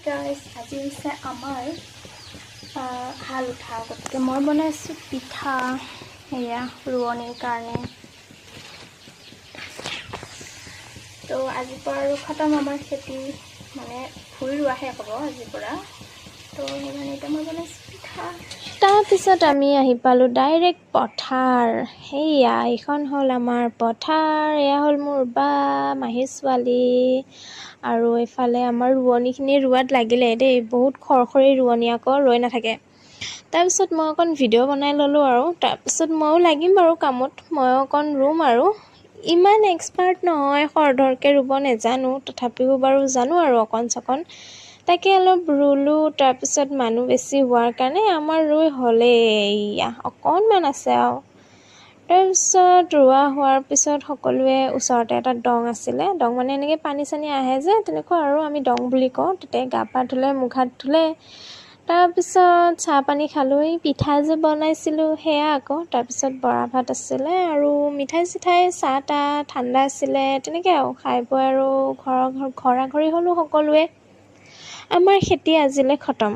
guys আজি হৈছে আমাৰ হাল উঠা গতিকে মই বনাইছোঁ পিঠা এয়া ৰোৱনীৰ কাৰণে তো আজিৰ পৰা আৰু খতম আমাৰ খেতি মানে ভুই ৰোৱাহে হ'ব আজিৰ পৰা তো সেইকাৰণে এতিয়া মই বনাইছোঁ পিঠা তাৰপিছত আমি আহি পালোঁ ডাইৰেক্ট পথাৰ সেয়া এইখন হ'ল আমাৰ পথাৰ এয়া হ'ল মোৰ বা মাহীৰ ছোৱালী আৰু এইফালে আমাৰ ৰোৱনীখিনি ৰোৱাত লাগিলে দেই বহুত খৰখৰী ৰোৱনী আকৌ ৰৈ নাথাকে তাৰপিছত মই অকণ ভিডিঅ' বনাই ল'লোঁ আৰু তাৰপিছত ময়ো লাগিম বাৰু কামত ময়ো অকণ ৰুম আৰু ইমান এক্সপাৰ্ট নহয় খৰধৰকৈ ৰুব নেজানো তথাপিও বাৰু জানো আৰু অকণ চকণ তাকে অলপ ৰুলোঁ তাৰপিছত মানুহ বেছি হোৱাৰ কাৰণে আমাৰ ৰুই হ'লেই এয়া অকণমান আছে আৰু তাৰপিছত ৰোৱা হোৱাৰ পিছত সকলোৱে ওচৰতে এটা দং আছিলে দং মানে এনেকৈ পানী চানী আহে যে তেনেকুৱা আৰু আমি দং বুলি কওঁ তাতে গা পা ধুলে মুখ হাত ধুলে তাৰপিছত চাহ পানী খালোঁ পিঠা যে বনাইছিলোঁ সেয়া আকৌ তাৰপিছত বৰা ভাত আছিলে আৰু মিঠাই চিঠাই চাহ তাহ ঠাণ্ডা আছিলে তেনেকৈ আৰু খাই বৈ আৰু ঘৰা ঘৰি হ'লোঁ সকলোৱে আমাৰ খেতি আজিলৈ খতম